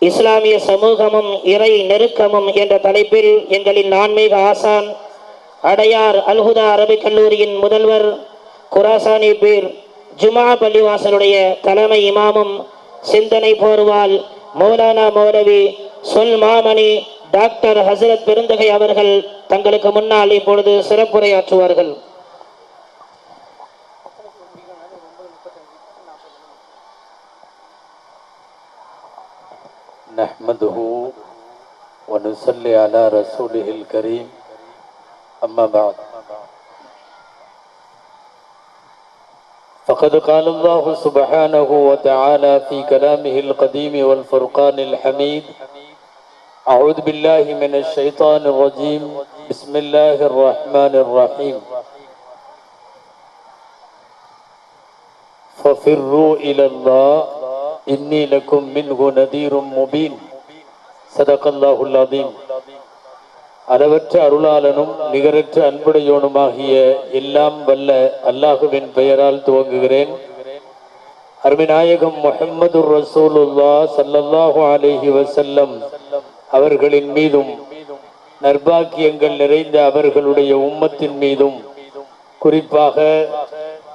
இஸ்லாமிய சமூகமும் இறை நெருக்கமும் என்ற தலைப்பில் எங்களின் ஆன்மீக ஆசான் அடையார் அல்ஹுதா அரபிக் கல்லூரியின் முதல்வர் குராசானி பீர் ஜுமா பள்ளிவாசலுடைய தலைமை இமாமும் சிந்தனை போர்வால் மௌலானா மௌலவி சொல் மாமணி டாக்டர் ஹசரத் பெருந்தகை அவர்கள் தங்களுக்கு முன்னால் இப்பொழுது சிறப்புரையாற்றுவார்கள். நஹ்மதுஹு வ நுஸல்லி அலா ரசூலிஹில் கரீம். அம்மா பஅத். فقد قال الله سبحانه وتعالى في كلامه القديم والفرقان الحميد: أعوذ بالله من الشيطان الرجيم. بسم الله الرحمن الرحيم. ففروا إلى الله إني لكم منه نذير مبين. صدق الله العظيم. அளவற்ற அருளாளனும் நிகரற்ற அன்புடையோனுமாகிய எல்லாம் வல்ல அல்லாஹுவின் பெயரால் துவங்குகிறேன். அருமைநாயகம் முஹம்மது ரசூலுல்லாஹ் ஸல்லல்லாஹு அலைஹி வஸல்லம் அவர்களின் மீதும் நற்பாக்கியங்கள் நிறைந்த அவர்களுடைய உம்மத்தின் மீதும் குறிப்பாக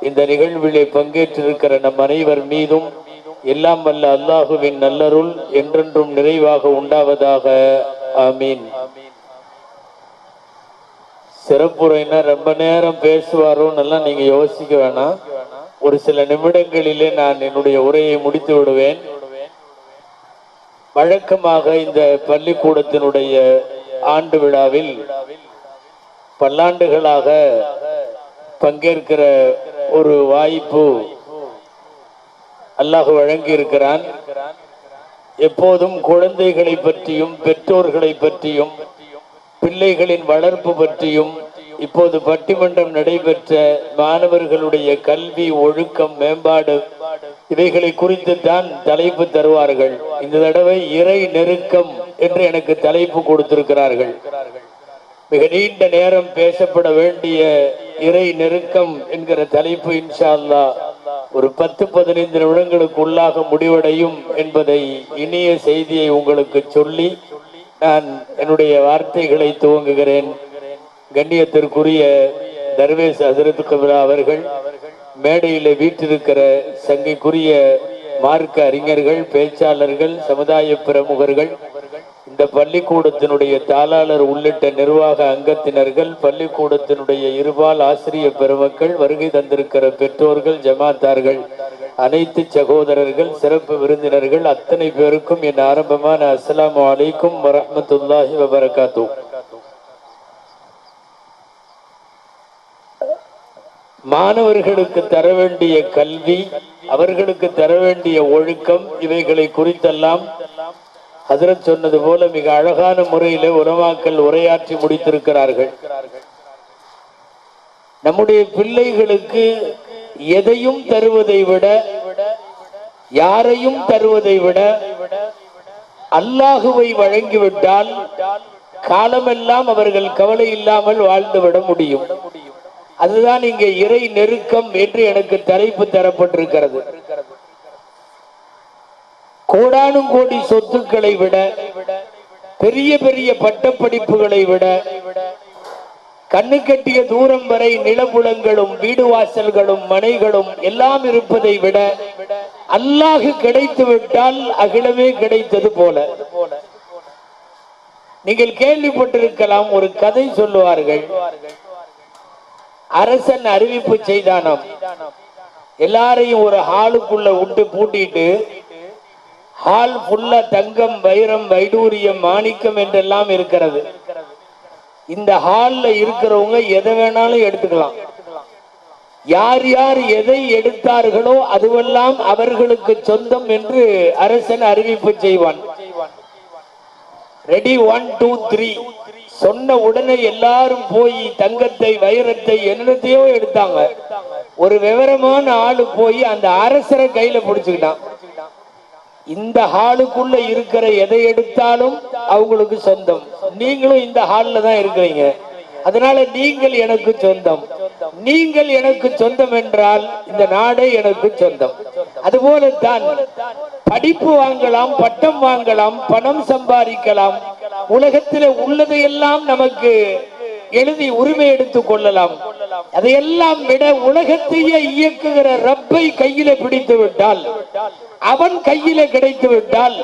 இந்த நிகழ்விலே பங்கேற்றிருக்கிற நம் அனைவர் மீதும் எல்லாம் வல்ல அல்லாஹுவின் நல்லருள் என்றென்றும் நிறைவாக உண்டாவதாக. ஆமீன். சிறப்புரைனா ரொம்ப நேரம் பேசுவாரோன்னு எல்லாம் நீங்க யோசிக்க வேணாம். ஒரு சில நிமிடங்களிலே நான் என்னுடைய உரையை முடித்து விடுவேன். வழக்கமாக இந்த பள்ளிக்கூடத்தினுடைய ஆண்டு விழாவில் பல்லாண்டுகளாக பங்கேற்கிற ஒரு வாய்ப்பு அல்லாஹ் வழங்கி இருக்கிறான். எப்போதும் குழந்தைகளை பற்றியும் பெற்றோர்களை பற்றியும் பிள்ளைகளின் வளர்ப்பு பற்றியும் இப்போது பட்டிமன்றம் நடைபெற்ற மாணவர்களுடைய கல்வி ஒழுக்கம் மேம்பாடு இவைகளை குறித்து தான் தலைப்பு தருவார்கள். இந்த தடவை இறை நெருக்கம் என்று எனக்கு தலைப்பு கொடுத்திருக்கிறார்கள். மிக நீண்ட நேரம் பேசப்பட வேண்டிய இறை நெருக்கம் என்கிற தலைப்பு இன்ஷா அல்லாஹ் ஒரு 10-15 நிமிடங்களுக்கு உள்ளாக முடிவடையும் என்பதை இனிய செய்தியை உங்களுக்கு சொல்லி நான் என்னுடைய வார்த்தைகளை துவங்குகிறேன். கண்ணியத்திற்குரிய தர்வேஸ் ஹசரத் கபிலா அவர்கள், மேடையில வீற்றிருக்கிற சங்கைக்குரிய மார்க்க அறிஞர்கள், பேச்சாளர்கள், சமுதாய பிரமுகர்கள், இந்த பள்ளிக்கூடத்தினுடைய தாளாளர் உள்ளிட்ட நிர்வாக அங்கத்தினர்கள், பள்ளிக்கூடத்தினுடைய இருபால் ஆசிரிய பெருமக்கள், வருகை தந்திருக்கிற பெற்றோர்கள், ஜமாத்தார்கள், அனைத்து சகோதரர்கள், சிறப்பு விருந்தினர்கள் அத்தனை பேருக்கும் என் ஆரம்பமான அஸ்ஸலாமு அலைக்கும் வரஹ்மத்துல்லாஹி வபரகாத்துஹு. மாணவர்களுக்கு தர வேண்டிய கல்வி, அவர்களுக்கு தர வேண்டிய ஒழுக்கம், இவைகளை குறித்தெல்லாம் ஹஜ்ரத் சொன்னது போல மிக அழகான முறையிலே உலமாக்கள் உரையாற்றி முடித்திருக்கிறார்கள். நம்முடைய பிள்ளைகளுக்கு எதையும் தருவதை விட, யாரையும் தருவதை விட அல்லாஹுவை வழங்கிவிட்டால் காலமெல்லாம் அவர்கள் கவலை இல்லாமல் வாழ்ந்துவிட முடியும். அதுதான் இங்கே இறை நெருக்கம் என்று எனக்கு தலைப்பு தரப்பட்டிருக்கிறது. கோடானும் கோடி சொத்துக்களை விட, பெரிய பெரிய பட்டப்படிப்புகளை விட, கண்ணு கட்டிய தூரம் வரை நிலபுலங்களும் வீடு வாசல்களும் மனைகளும் எல்லாம் இருப்பதை விட அல்லாஹ் கிடைத்து விட்டால் அகிலமே கிடைத்தது போல. நீங்கள் கேள்விப்பட்டிருக்கலாம், ஒரு கதை சொல்லுவார்கள். அரசன் அறிவிப்பு செய்தானாம், எல்லாரையும் ஒரு ஹாலுக்குள்ள விட்டு பூட்டிட்டு, ஹால் ஃபுல்லா தங்கம், வைரம், வைடூரியம், மாணிக்கம் என்றெல்லாம் இருக்கிறது. இந்த ஹால்ல இருக்கிறவங்க எதை வேணாலும் எடுத்துக்கலாம். யார் யார் எதை எடுத்தார்களோ அதுவெல்லாம் அவர்களுக்கு சொந்தம் என்று அரசன் அறிவிப்பு செய்வான். ரெடி 1 2 3 சொன்ன உடனே எல்லாரும் போய் தங்கத்தை, வைரத்தை, என்னத்தையோ எடுத்தாங்க. ஒரு விவரமான ஆளு போய் அந்த அரசரை கையில பிடிச்சுக்கிட்டான். இந்த ஹாலுக்குள்ள இருக்கிற எதை எடுத்தாலும் அவங்களுக்கு சொந்தம். நீங்களும் இந்த ஹால்ல தான் இருக்கிறீங்க, அதனால நீங்கள் எனக்கு சொந்தம். நீங்கள் எனக்கு சொந்தம் என்றால் இந்த நாடே எனக்கு சொந்தம். அதுபோலத்தான் படிப்பு வாங்கலாம், பட்டம் வாங்கலாம், பணம் சம்பாதிக்கலாம், உலகத்தில் உள்ளதையெல்லாம் நமக்கு எழுதி உரிமை எடுத்துக் கொள்ளலாம். அதையெல்லாம் விட உலகத்தையே இயக்குகிற ரப்பை கையில பிடித்து விட்டால், அவன் கையில கிடைத்து விட்டால்,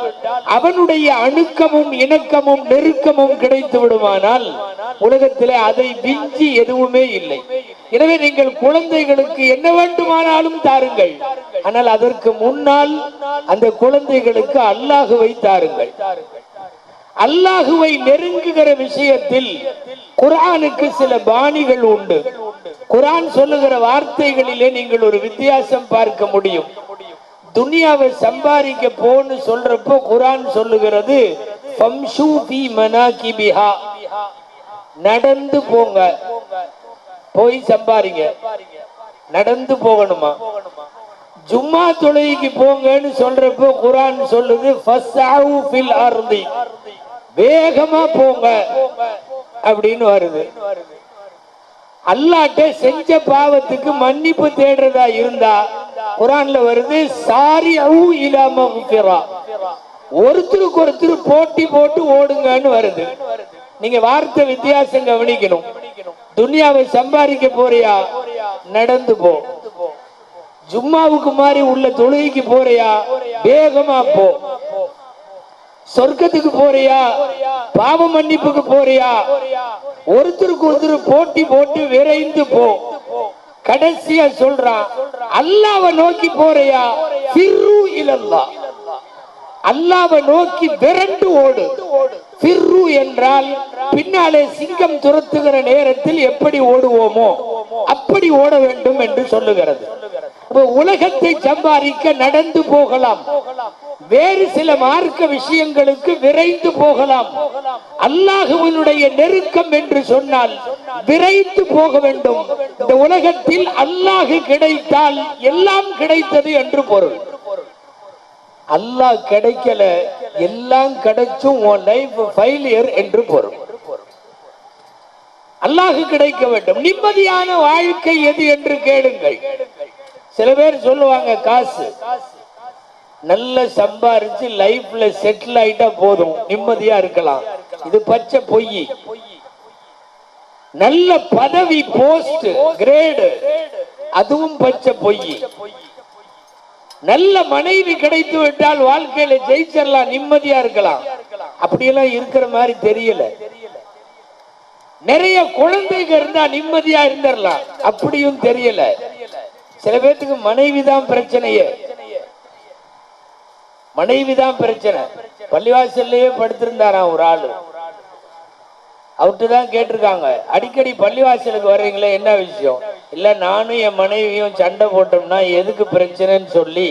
அவனுடைய அணுக்கமும் இணக்கமும் நெருக்கமும் கிடைத்து விடுமானால் உலகத்திலே அதை விஞ்சி எதுவுமே இல்லை. எனவே நீங்கள் குழந்தைகளுக்கு என்ன வேண்டுமானாலும் தாருங்கள், ஆனால் அதற்கு முன்னால் அந்த குழந்தைகளுக்கு அல்லாஹுவை தாருங்கள். அல்லாஹுவை நெருங்குகிற விஷயத்தில் குர்ஆனுக்கு சில பாணிகள் உண்டு. குர்ஆன் சொல்லுகிற வார்த்தைகளிலே நீங்கள் ஒரு வித்தியாசம் பார்க்க முடியும். துனியாவை சம்பாதிக்க போன்னு சொல்றப்போ குர்ஆன் சொல்லுகிறது ஃபம்ஷூ ஃபீ மனாகிபிஹா, நடந்து போங்க, போய் சம்பாதிங்க, நடந்து போகணுமா. ஜும்மா தொழுகைக்கு போங்கன்னு சொல்றப்போ குர்ஆன் சொல்லுது ஃபஸ்ஸவு ஃபில் அர்தி, வேகமா போங்க அப்படின்னு வருது. அல்லாஹ்ட்ட செஞ்ச பாவத்துக்கு மன்னிப்பு தேடுறதா இருந்தா குர்ஆன்ல வருது சாரிஉ இலா மக்ஃபிரா, ஒருத்தருக்கு ஒருத்தர் போட்டி போட்டு ஓடுங்கன்னு வருது. நீங்க வார்த்தை வித்தியாசம் கவனிக்கணும். துனியாவை சம்பாதிக்க போறியா, நடந்து போ. ஜும்மாவுக்கு மாதிரி உள்ள தொழுகைக்கு போறியா, வேகமா போ. சொர்க்கத்துக்கு போறியா, பாவ மன்னிப்புக்கு போறியா, ஒருத்தருக்கு ஒருத்தர் போட்டி போட்டு விரைந்து போ. கடைசியா சொல்றான் அல்லாஹ்வை நோக்கி போறியா, ஃபிர்ரு இலல்லாஹ், அல்லாஹ்வை நோக்கி விரண்டு ஓடு. ஃபிர்ரு என்றால் பின்னாலே சிங்கம் துரத்துகிற நேரத்தில் எப்படி ஓடுவோமோ அப்படி ஓட வேண்டும் என்று சொல்லுகிறது. உலகத்தை சம்பாதிக்க நடந்து போகலாம், வேறு சில மார்க்க விஷயங்களுக்கு விரைந்து போகலாம். அல்லாஹ்வினுடைய நெருக்கம் என்று சொன்னால் விரைந்து போக வேண்டும். இந்த உலகத்தில் அல்லாஹ் கிடைத்தால் எல்லாம் கிடைத்தது என்று பொருள். அல்லாஹ் கிடைக்கல, எல்லாம் கிடைச்சும் உன் லைஃப் ஃபெயிலியர் என்று பொருள். அல்லாஹ் கிடைக்க வேண்டும். நிம்மதியான வாழ்க்கை எது என்று கேளுங்கள். சில பேர் சொல்லுவாங்க காசு நல்ல சம்பாரிச்சு லைஃப்ல செட்டில் ஆயிட்டா போதும், நிம்மதியா இருக்கலாம். இது பச்சை பொய். நல்ல பதவி, போஸ்ட், கிரேடு, அதுவும் பச்சை பொய். நல்ல மனைவி கிடைத்து விட்டால் வாழ்க்கையில ஜெயிச்சிடலாம், நிம்மதியா இருக்கலாம். அப்படியெல்லாம் இருக்கிற மாதிரி தெரியல. நிறைய குழந்தைங்க இருந்தா நிம்மதியா இருந்துடலாம், அப்படியும் தெரியல. சில பேருக்கு மனைவிதான் பிரச்சனையே, மனைவிதான் பிரச்சனை. பள்ளிவாசல்லையே படுத்திருந்தாராம் ஒரு ஆளு. அவர்கிட்ட தான் கேட்டிருக்காங்க, அடிக்கடி பள்ளிவாசலுக்கு வர்றீங்களே என்ன விஷயம்? இல்ல நானும் என் மனைவியும் சண்டை போட்டோம்னா எதுக்கு பிரச்சனைன்னு சொல்லி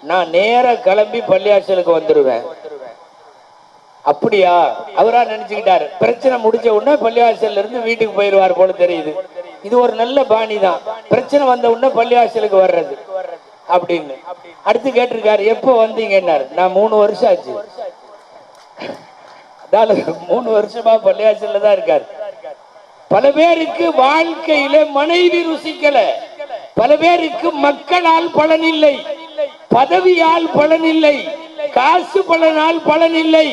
நான் நேர கிளம்பி பள்ளிவாசலுக்கு வந்துடுவேன். அப்படியா? அவரா நினைச்சுக்கிட்டாரு பிரச்சனை முடிஞ்ச உடனே பள்ளிவாசல்ல இருந்து வீட்டுக்கு போயிடுவார் போல தெரியுது. இது ஒரு நல்ல பாணி தான், பிரச்சனை வந்த உடனே பள்ளிவாசலுக்கு வர்றது அப்படின்னு. அடுத்து கேட்டிருக்காரு, எப்போ வந்தீங்கன்னாரு. நான் 3 வருஷம் ஆச்சு. 3 வருஷமா பள்ளிவாசல்ல தான் இருக்காரு. பல பேருக்கு வாழ்க்கையில மனைவி ருசிக்கல, பல பேருக்கு மக்களால் பலன் இல்லை, பதவியால் பலன் இல்லை, காசு பலனால் பலன் இல்லை.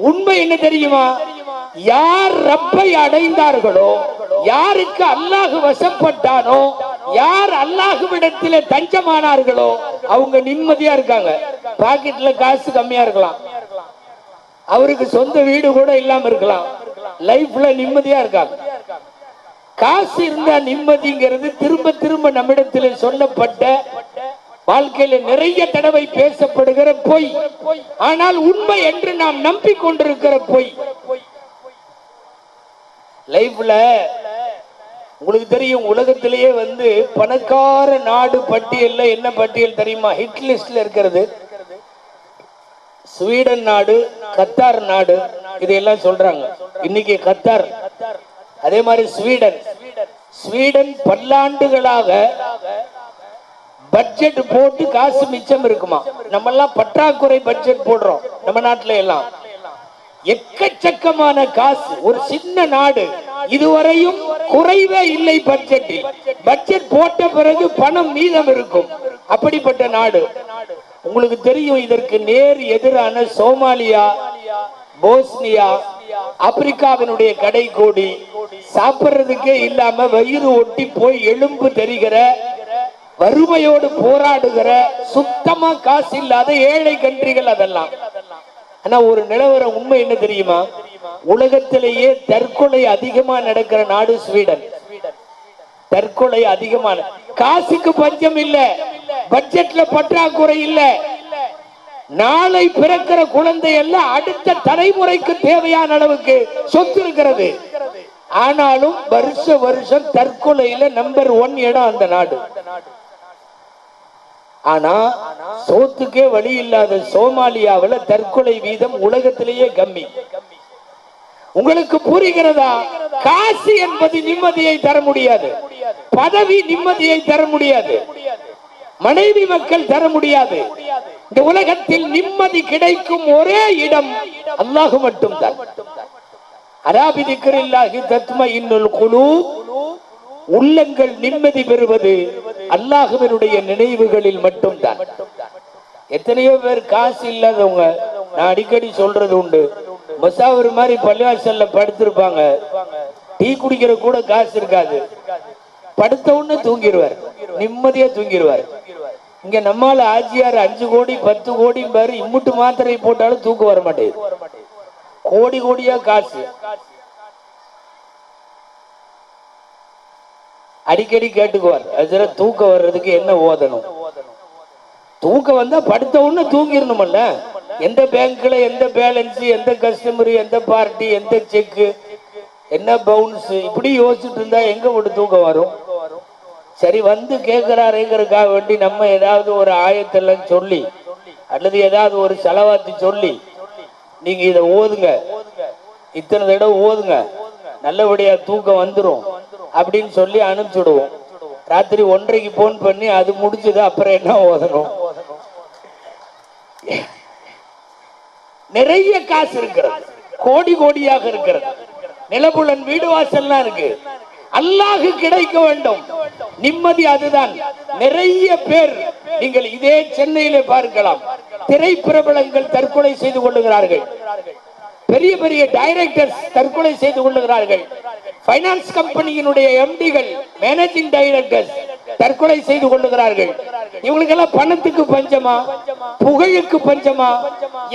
உண்மை என்ன தெரியுமா? யார் ரப்பை அடைந்தார்களோ, யாருக்கு அல்லாஹ் வசப்பட்டானோ, யார் அல்லாஹ்விடத்திலே தஞ்சமானார்களோ அவங்க நிம்மதியா இருக்காங்க. பாக்கெட்ல காசு கம்மியா இருக்கலாம், அவருக்கு சொந்த வீடு கூட இல்லாம இருக்கலாம், லைஃப்ல நிம்மதியா இருக்காங்க. காசு இருந்தா நிம்மதிங்கிறது திரும்ப திரும்ப நம்மிடத்தில் சொல்லப்பட்ட, வாழ்க்கையில நிறைய தடவை பேசப்படுகிற பொய். ஆனால் உண்மை என்று நாம் நம்பிக்கொண்டிருக்கிற பொய். லைஃப்ல உங்களுக்கு தெரியும், உலகத்திலேயே பணக்கார நாடு பட்டியல்ல என்ன பட்டியல் தெரியுமா? ஹிட் லிஸ்ட்ல இருக்கிறது ஸ்வீடன் நாடு, கத்தார் நாடு, இதையெல்லாம் சொல்றாங்க. இன்னைக்கு கத்தார், அதே மாதிரி ஸ்வீடன். ஸ்வீடன் பல்லாண்டுகளாக பட்ஜெட் போட்டு காசு மிச்சம் இருக்குமா. நம்ம எல்லாம் பற்றாக்குறை பட்ஜெட் போடுறோம். நம்ம நாட்டுல எல்லாம் எக்கச்சக்கமான காசு. ஒரு சின்ன நாடு இதுவரையும் குறைவே இல்லை பட்ஜெட்டில். பட்ஜெட் போட்ட பிறகு பணம் மீதம் இருக்கும். அப்படிப்பட்ட நாடு. உங்களுக்கு தெரியும், இதற்கு நேர் எதிரான சோமாலியா, போஸ்னியா, ஆப்பிரிக்காவினுடைய கடைகோடி, சாப்பிடுறதுக்கே இல்லாம வயிறு ஒட்டி போய் எலும்பு தெரிகிற, வறுமையோடு போராடுகிற, சுத்தமா காசு இல்லாத ஏழை கண்ட்ரிகள் அதெல்லாம். ஆனா ஒரு நிலவரம் உண்மை என்ன தெரியுமா? உலகத்திலேயே தற்கொலை அதிகமா நடக்கிற நாடு ஸ்வீடன். தற்கொலை அதிகமான, காசுக்கு பஞ்சம் இல்ல, பட்ஜெட்ல பற்றாக்குறை இல்ல. நாளை பிறக்கிற குழந்தை எல்லாம் அடுத்த தலைமுறைக்கு தேவையான அளவுக்கு சொத்து இருக்கிறது. ஆனாலும் வருஷம் தற்கொலையில நம்பர் 1 இடம் அந்த நாடு. ஆனா சோத்துக்கே வழி இல்லாத சோமாலியாவில் தற்கொலை வீதம் உலகத்திலேயே கம்மி. உங்களுக்கு புரிகிறதா? காசு என்பது நிம்மதியை தர முடியாது, பதவி நிம்மதியை தர முடியாது, மனைவி மக்கள் தர முடியாது. இந்த உலகத்தில் நிம்மதி கிடைக்கும் ஒரே இடம் அல்லாஹ் மட்டும்தான். அராபி திக்ரில்லாஹி தத்மஇன்னுல் குலூப், உள்ளங்கள் நிம்மதி பெறுவது அல்லாஹ்வினுடைய நினைவுகளில் மட்டும்தான். எத்தனையோ பேர் காசு இல்லாதவங்க, நான் அடிக்கடி சொல்றது உண்டு, மசாவர் மாதிரி பள்ளிவாசல்ல படுத்திருப்பாங்க, டீ குடிக்கிற கூட காசு இருக்காது, படுத்த உடனே தூங்கிடுவார், நிம்மதியா தூங்கிடுவார். இங்க நம்மால ஆஜியார் 5 கோடி 10 கோடி பாரு, இம்முட்டு மாத்திரை போட்டாலும் தூக்கம் வர மாட்டேங்குது. கோடி கோடியா காசு. அடிக்கடி கேட்டுக்குவார், அதுல தூக்கம் வர்றதுக்கு என்ன ஓதணும்? தூக்கம் வந்தா படுத்த உடனே தூங்கிடணுமல்ல. எந்த பேங்க்ல எந்த பேலன்ஸ், எந்த கஸ்டமர், எந்த பார்ட்டி, எந்த செக்கு, என்ன பவுன்ஸ், இப்படி யோசிச்சுட்டு இருந்தா எங்க போட்டு தூக்கம் வரும்? சரி, வந்து கேட்கிறாருங்கிறதுக்காக வேண்டி நம்ம ஏதாவது ஒரு ஆயத்தெல்லாம் சொல்லி அல்லது ஏதாவது ஒரு செலவாத்தி சொல்லி, நீங்க இதை ஓதுங்க, இத்தனை தடவை ஓதுங்க, நல்லபடியா தூக்கம் வந்துடும் அப்படின்னு சொல்லி அனுப்பிச்சுடுவோம். ராத்திரி 1:30க்கு போன் பண்ணி அது முடிஞ்சது, அப்புறம் என்ன ஓதணும்? நிறைய காசு இருக்கிறது, கோடி கோடியாக இருக்கிறது, நிலபுலன் வீடு வாசல்லாம் இருக்கு. அல்லாஹ் கிடைக்க வேண்டும், நிம்மதி அதுதான். நிறைய பேர் நீங்கள் இதே சென்னையிலே பார்க்கலாம், திரைப்பிரபலங்கள் தற்கொலை செய்து கொள்ளுகிறார்கள், பெரிய பெரிய டைரக்டர்ஸ் தற்கொலை செய்து கொள்ளுகிறார்கள், பைனான்ஸ் கம்பெனியினுடைய எம்டிகள், மேனேஜிங் டைரக்டர்ஸ் தற்கொலை செய்து கொள்ளுகிறார்கள். இவங்களுக்கெல்லாம் பணத்துக்கு பஞ்சமா, புகழுக்கு பஞ்சமா?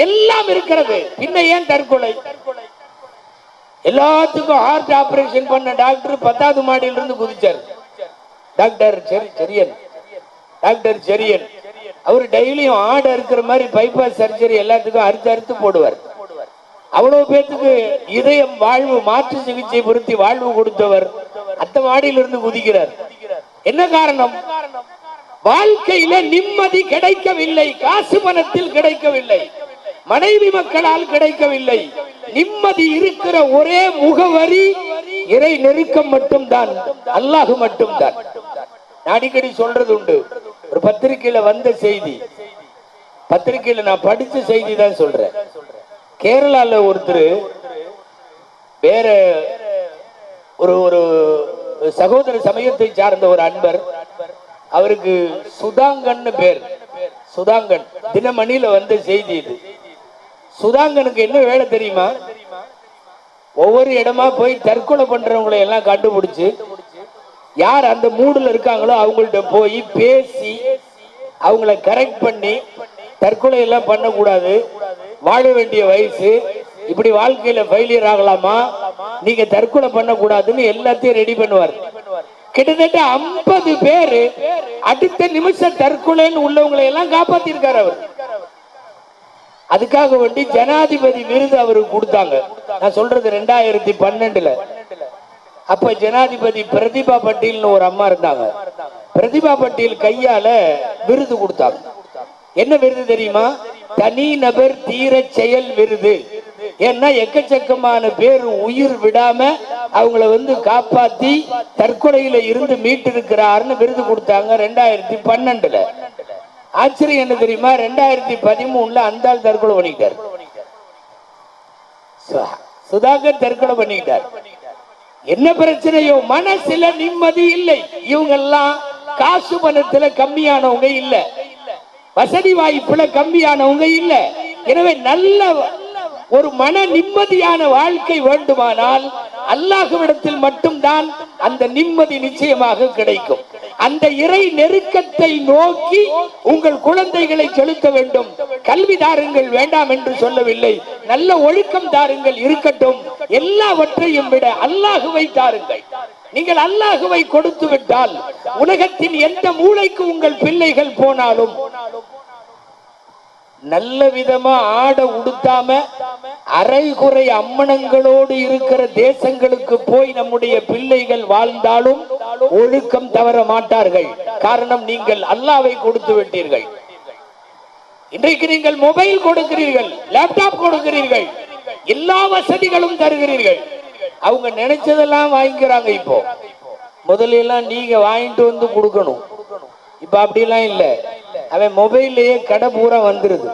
எல்லாம் இருக்கிறது, பின்ன ஏன் தற்கொலை? எல்லாத்துக்கும் ஹார்ட் ஆபரேஷன் பண்ண டாக்டர் 10வது மாடியில இருந்து குதிச்சார். டாக்டர் செரியன் அவர் டெய்லியும் ஆடு இருக்கிற மாதிரி பைபாஸ் சர்ஜரி எல்லாத்துக்கும் அறுத்து போடுவார். அவ்வளவு பேத்துக்கு இதயம் வாழ்வு மாற்று சிகிச்சை பொருத்தி வாழ்வு கொடுத்தவர் அந்த மாடியிலிருந்து குதிக்கிறார். என்ன காரணம்? வாழ்க்கையில நிம்மதி கிடைக்கவில்லை, காசு பணத்தில் கிடைக்கவில்லை, மனைவி மக்களால் கிடைக்கவில்லை. நிம்மதி இருக்கிற ஒரே முகவரி இறை நெருக்கம் மட்டும்தான், அல்லாஹ் மட்டும்தான். அடிக்கடி சொல்றது உண்டு, ஒரு பத்திரிகையில வந்த செய்தி, பத்திரிகையில நான் படிச்ச செய்தி தான் சொல்றேன். கேரளால ஒருத்தர் வேற ஒரு சகோதர சமயத்தை சார்ந்த ஒரு அன்பர், அவருக்கு சுதாங்கன் பேர், சுதாங்கன், தினமணியில வந்த செய்தி இது. சுதாங்கனுக்கு என்ன வேலை தெரியுமா? ஒவ்வொரு இடமா போய் தற்கொலை பண்றவங்களை எல்லாம் கண்டுபிடிச்சு யார் அந்த மூடுல இருக்காங்களோ அவங்கள்ட்ட போய் பேசி அவங்கள கரெக்ட் பண்ணி, தற்கொலை எல்லாம் பண்ணக்கூடாது, வாழ வேண்டிய வயசு, இப்படி வாழ்க்கையில ஃபெயிலியர் ஆகலாமா, நீங்க தற்கொலை பண்ணக்கூடாதுன்னு எல்லாத்தையும் ரெடி பண்ணுவார். கிட்டத்தட்ட 50 பேரு அடுத்த நிமிஷம் தற்கொலைன்னு உள்ளவங்களை எல்லாம் காப்பாத்திருக்காரு அவர். அதுக்காக வேண்டி ஜனாதிபதி விருது அவருக்கு கொடுத்தாங்க. நான் சொல்றது 2012. அப்ப ஜனாதிபதி பிரதிபா பட்டீல்னு ஒரு அம்மா இருந்தாங்க. பிரதிபா பட்டீல் கையால விருது கொடுத்தாங்க. என்ன விருது தெரியுமா? தனி நபர் தீர செயல் விருது. ஏன்னா எக்கச்சக்கமான பேர் உயிர் விடாம அவங்கள காப்பாத்தி தற்கொலையில இருந்து மீட்டு இருக்கிறார்னு விருது கொடுத்தாங்க 2012. ஆச்சரியம் என்ன தெரியுமா? 2013 அந்த ஆள் தற்கொலை பண்ணிட்டார். சுதாகர் தற்கொலை பண்ணிட்டார். என்ன பிரச்சனையோ மனசுல நிம்மதி இல்லை. இவங்க எல்லாம் காசு பணத்துல கம்மியானவங்க இல்ல, வசதி வாய்ப்புல கம்மியானவங்க இல்ல. எனவே நல்ல ஒரு மன நிம்மதியான வாழ்க்கை வேண்டுமானால் அல்லாஹ்விடத்தில் மட்டும்தான் அந்த நிம்மதி நிச்சயமாக கிடைக்கும். அந்த இறை நெருக்கத்தை நோக்கி உங்கள் குழந்தைகளை செலுத்த வேண்டும். கல்வி தாருங்கள் வேண்டாம் என்று சொல்லவில்லை, நல்ல ஒழுக்கம் தாருங்கள் இருக்கட்டும். எல்லாவற்றையும் விட அல்லாஹுவை தாருங்கள். நீங்கள் அல்லாஹுவை கொடுத்து விட்டால் உலகத்தின் எந்த மூலைக்கு உங்கள் பிள்ளைகள் போனாலும் நல்ல விதமா ஆட உடுத்தாம அரைகுறை அம்மனங்களோடு இருக்கிற தேசங்களுக்கு போய் நம்முடைய பிள்ளைகள் வாழ்ந்தாலும் ஒழுக்கம் தவற மாட்டார்கள். காரணம், நீங்கள் அல்லாஹ்வை கொடுத்து விட்டீர்கள். இன்றைக்கு நீங்கள் மொபைல் கொடுக்கிறீர்கள், லேப்டாப் கொடுக்கிறீர்கள், எல்லா வசதிகளும் தருகிறீர்கள். அவங்க நினைச்சதெல்லாம் வாங்கிக்கிறாங்க. இப்போ முதல்ல எல்லாம் நீங்க வாங்கிட்டு வந்து கொடுக்கணும், இப்ப அப்படிலாம் இல்ல. அவன் மொபைல்லையே கடை பூரா வந்துருது,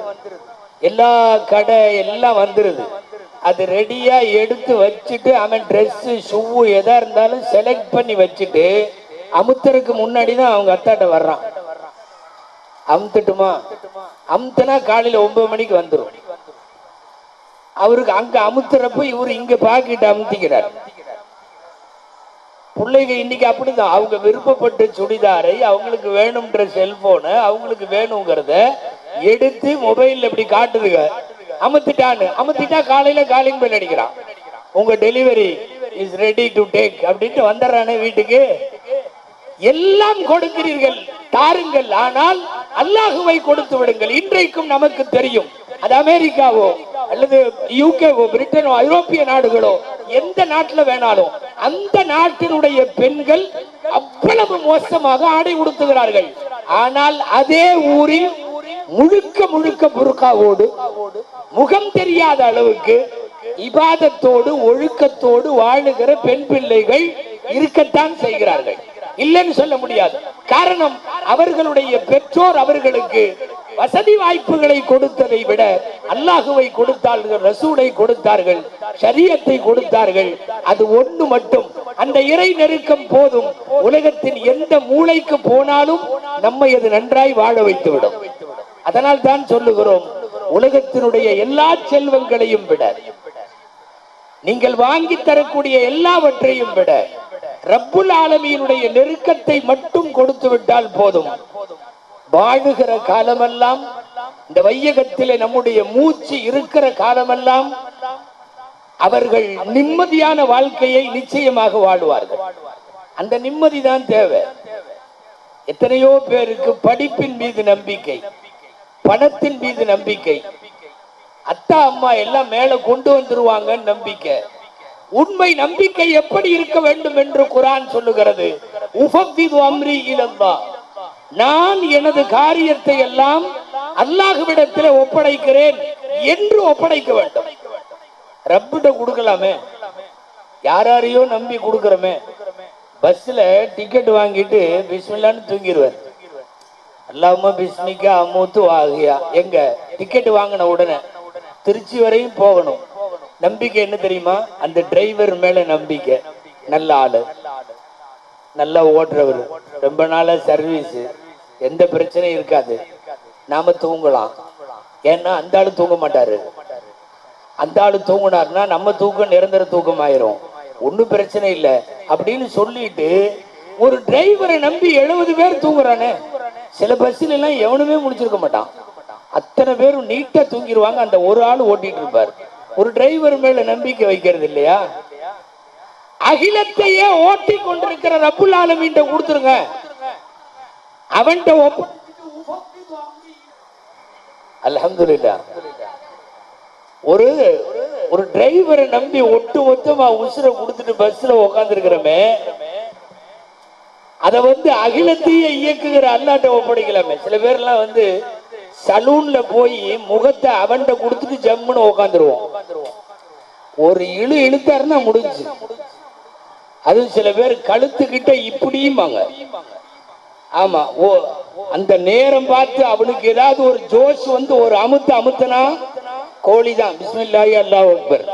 எல்லா கடை எல்லாம் வந்துருது. அது ரெடியா எடுத்து வச்சுட்டு அவன் ட்ரெஸ் ஷூ எதா இருந்தாலும் செலக்ட் பண்ணி வச்சுட்டு அமுத்தருக்கு முன்னாடி தான் அவங்க அத்தாட்ட வர்றான். அமுத்துட்டுமா, அமுத்தனா காலையில 9 மணிக்கு வந்துடும். அவருக்கு அங்க அமுத்துறப்ப இவரு இங்க பாக்கிட்டு அமுத்திக்கிறார். பிள்ளைங்க இன்னைக்கு அப்படிதான், அவங்க விருப்பப்பட்ட சுடிதாரை, அவங்களுக்கு வேணும்ன்ற செல்போனை, அவங்களுக்கு வேணுங்கிறத எடுத்து மொபைல்ல இப்படி காட்டுதுங்க. அமுத்திட்டான்னு அமுத்திட்டா காலையில காலிங் பெல் அடிக்கிறான், உங்க delivery is ready to take அப்படின்ட்டு வந்துடுறானே வீட்டுக்கு. எல்லாம் கொடுக்கிறீர்கள், தாருங்கள், ஆனால் அல்லாஹுவை கொடுத்து விடுங்கள். இன்றைக்கும் நமக்கு தெரியும், அது அமெரிக்காவோ அல்லது யூகேவோ பிரிட்டனோ ஐரோப்பிய நாடுகளோ எந்த நாட்டுல வேணாலும் அந்த நாட்டினுடைய பெண்கள் அவ்வளவு மோசமாக ஆடை உடுத்துகிறார்கள். ஆனால் அதே ஊரில் முழுக்க முழுக்க புர்காவோடு முகம் தெரியாத அளவுக்கு இபாதத்தோடு ஒழுக்கத்தோடு வாழுகிற பெண் பிள்ளைகள் இருக்கத்தான் செய்கிறார்கள், இல்லைன்னு சொல்ல முடியாது. காரணம், அவர்களுடைய பெற்றோர் அவர்களுக்கு வசதி வாய்ப்புகளை கொடுத்ததை விட அல்லாஹுவை கொடுத்தார்கள், ரசூலை கொடுத்தார்கள், ஷரியத்தை கொடுத்தார்கள். அது ஒன்று மட்டும், அந்த இறை நெருக்கம் போதும். உலகத்தின் எந்த மூளைக்கு போனாலும் நம்மை அது நன்றாய் வாழ வைத்துவிடும். அதனால் தான் சொல்லுகிறோம், உலகத்தினுடைய எல்லா செல்வங்களையும் விட, நீங்கள் வாங்கி தரக்கூடிய எல்லாவற்றையும் விட ரப்புல் ஆலமீனுடைய நெருக்கத்தை மட்டும் கொடுத்து விட்டால் போதும். வாழுகிற காலமெல்லாம், இந்த வையகத்திலே நம்முடைய மூச்சு இருக்கிற காலமெல்லாம் அவர்கள் நிம்மதியான வாழ்க்கையை நிச்சயமாக வாழுவார்கள். அந்த நிம்மதி தான் தேவை. எத்தனையோ பேருக்கு படிப்பின் மீது நம்பிக்கை, பணத்தின் மீது நம்பிக்கை, அத்தா அம்மா எல்லாம் மேல கொண்டு வந்துருவாங்க நம்பிக்கை. உண்மை நம்பிக்கை எப்படி இருக்க வேண்டும் என்று குர்ஆன் சொல்லுகிறது. உஃபவ்விது அம்ரி இலல்லாஹ், நான் எனது காரியத்தை எல்லாம் அல்லாஹ்விடத்தில் ஒப்படைக்கிறேன் என்று ஒப்படைக்க வேண்டும். ரப்பிட்ட கொடுக்கலாமே, யாரையோ நம்பி கொடுக்கிறோமே. பஸ்ல டிக்கெட் வாங்கிட்டு பிஸ்மில்லான்னு தூங்கிடுவார். அல்லாஹும்ம பிஸ்மிக்கா அமூத்து ஆகியா. எங்க டிக்கெட் வாங்கின உடனே திருச்சி வரையும் போகணும். நம்பிக்கை என்ன தெரியுமா? அந்த டிரைவர் மேல நம்பிக்கை. நல்ல ஆளு, நல்லா ஓட்டுறவர், ரொம்ப நாளா சர்வீஸ், எந்த பிரச்சனையும் இருக்காது, நாம தூங்கலாம். ஏன்னா அந்த ஆளு தூங்க மாட்டாரு. அந்த ஆளு தூங்கினார்னா நம்ம தூக்கம் நிரந்தர தூக்கம் ஆயிரும், ஒன்னும் பிரச்சனை இல்லை அப்படின்னு சொல்லிட்டு ஒரு டிரைவரை நம்பி 70 பேர் தூங்குறானே. சில பஸ்ல எல்லாம் எவனுமே முடிச்சிருக்க மாட்டான், அத்தனை பேரும் நீட்டா தூங்கிடுவாங்க. அந்த ஒரு ஆள் ஓட்டிட்டு இருப்பார். ஒரு டிரைவர் மேல நம்பிக்கை வைக்கிறது இல்லையா? அகிலத்தையே ஓட்டி கொண்டிருக்கிற ரப்புல் ஆலமீன் கொடுத்துருங்க. அவன்கிட்ட அல்ஹம்துலில்லாஹ். ஒரு ஒரு டிரைவரை நம்பி ஒட்டு மொத்தமா உசுரை கொடுத்துட்டு பஸ்ல உட்கார்ந்து இருக்கிறோமே, அத அகிலத்தையே இயக்குகிற அல்லாட்ட ஒப்படைக்கலாமே. சில பேர்லாம் சலூன்ல போய் முகத்தை அவன்கிட்ட கொடுத்துட்டு ஜம்முன்னு உட்காந்துருவோம். ஒரு இழுத்தாருன்னா முடிஞ்சு. அதுவும் சில பேர் கழுத்துக்கிட்ட இப்படியுமாங்க. ஆமா, ஓ அந்த நேரம் பார்த்து அவனுக்கு ஏதாவது ஒரு ஜோஷ் ஒரு அமுத்தனா கோழிதான். பிஸ்மில்லாஹி அல்லாஹு அக்பர்.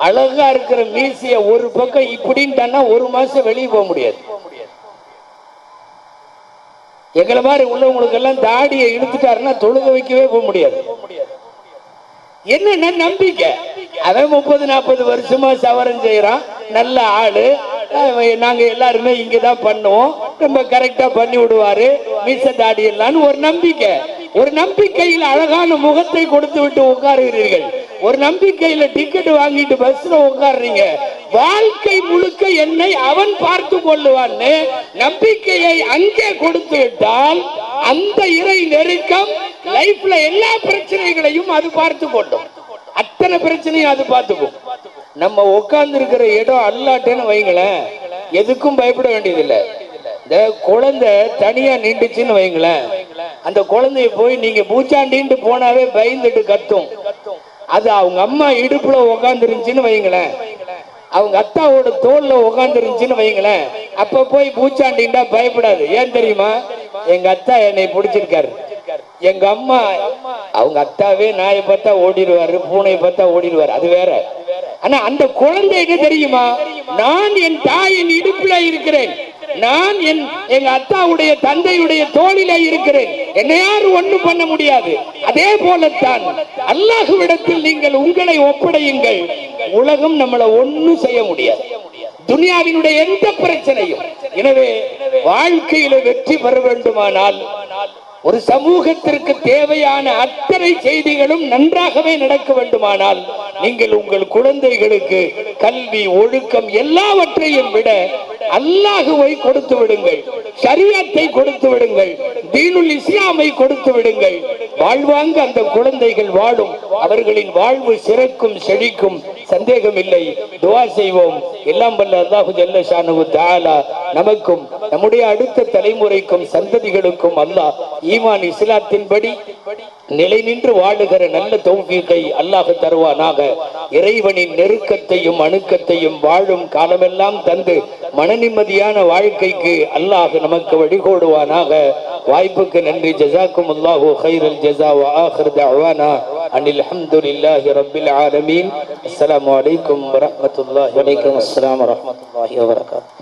அழகா இருக்கிற மீசிய ஒரு பக்கம் இப்படின்ட்டான்னா ஒரு மாசம் வெளியே போக முடியாது. எங்களை மாதிரி உள்ளவங்களுக்கு எல்லாம் தாடியை இழுத்துட்டாருன்னா தொழுக வைக்கவே போக முடியாது. என்ன நம்பிக்கை? அவன் 30-40 வருஷமா சவரம் செய்யறான், நல்ல ஆளு, நாங்க எல்லாருமே இங்கதான் பண்ணுவோம், ரொம்ப கரெக்டா பண்ணி விடுவாரு, மீச தாடி எல்லாம் ஒரு நம்பிக்கை. ஒரு நம்பிக்கையில் அழகான முகத்தை கொடுத்து விட்டு உட்காருகிறீர்கள். ஒரு நம்பிக்கையில டிக்கெட் வாங்கிட்டு பஸ்ல உட்கார்றீங்க. வாழ்க்கை முழுக்க என்னை அவன் பார்த்து கொள்ளுவான்னு நம்பிக்கையை அங்கே கொடுத்து விட்டால் அந்த இறை நெருக்கம் லைஃப்ல எல்லா பிரச்சனைகளையும் அது பார்த்து கொள்ளும். அத்தனை பிரச்சனையும் அது பார்த்துக்கும். நம்ம உட்கார்ந்து இருக்கிற இடம் அல்லாட்டேன்னு வைங்களேன், எதுக்கும் பயப்பட வேண்டியதில்லை. இந்த குழந்தை தனியா நின்றுச்சுன்னு வைங்களேன், அந்த குழந்தைய போய் நீங்க பூச்சாண்டின்னு போனாவே பயந்துட்டு கத்தும். அது அவங்க அம்மா இடுப்புல உட்கார்ந்து இருந்துச்சுன்னு வைங்களேன், அவங்க அத்தாவோட தோல்ல உட்கார்ந்து இருந்துச்சுன்னு வைங்களேன், அப்ப போய் பூச்சாண்டின்டா பயப்படாது. ஏன் தெரியுமா? எங்க அத்தா என்னை பிடிச்சிருக்காரு. எங்க அம்மா அவங்க அத்தாவே நாயை பார்த்தா ஓடிடுவாரு, பூனையை பார்த்தா ஓடிடுவாரு, அது வேற. ஆனா அந்த குழந்தை என்ன தெரியுமா? நான் என் தாயின் இடுப்புல இருக்கிறேன், நான் எங்க அத்தாவுடைய தந்தையுடைய தோளில இருக்கிறேன், என்னை யாரும் ஒண்ணும் பண்ண முடியாது. அதே போலத்தான் அல்லாஹ்விடத்தில் நீங்கள் உங்களை ஒப்படையுங்கள், உலகம் நம்மளை ஒண்ணும் செய்ய முடியாது, துனியாவினுடைய எந்த பிரச்சனையும். எனவே வாழ்க்கையில வெற்றி பெற வேண்டுமானால் ஒரு சமூகத்திற்கு தேவையான அத்தனை செய்திகளும் நன்றாகவே நடக்க வேண்டுமானால் நீங்கள் உங்கள் குழந்தைகளுக்கு கல்வி, ஒழுக்கம் எல்லாவற்றையும் விட அல்லாஹுவை கொடுத்து விடுங்கள், ஷரியத்தை கொடுத்து விடுங்கள், தீனுல் இஸ்லாமை கொடுத்து விடுங்கள். வாழ்வாங்க அந்த குழந்தைகள் வாழும், அவர்களின் வாழ்வு சிறக்கும், செழிக்கும், சந்தேகம் இல்லை. துஆ செய்வோம். எல்லாம் வல்ல அல்லாஹு ஜல்ல ஷானஹு தஆலா நமக்கும் நம்முடைய அடுத்த தலைமுறைக்கும் சந்ததிகளுக்கும் அல்லாஹ் ஈமான் இஸ்லாத்தின்படி நிலை நின்று வாழுகிற நல்ல தௌஃபீகை அல்லாஹ் தருவானாக. இறைவனின் நெருக்கத்தையும் அணுக்கத்தையும் வாழும் காலமெல்லாம் தந்து மன நிம்மதியான வாழ்க்கைக்கு அல்லாஹ் நமக்கு வழிகோடுவானாக. வாய்ப்புக்கு நன்றி. ஜஸாக்கும் அல்லாஹு கைரல் ஜஸா வ ஆகிர் தஅவானா அனில் ஹம்துலில்லாஹி ரப்பில் ஆலமீன். அஸ்ஸலாமு அலைக்கும் வ ரஹ்மத்துல்லாஹி வ பரகாத்துஹு.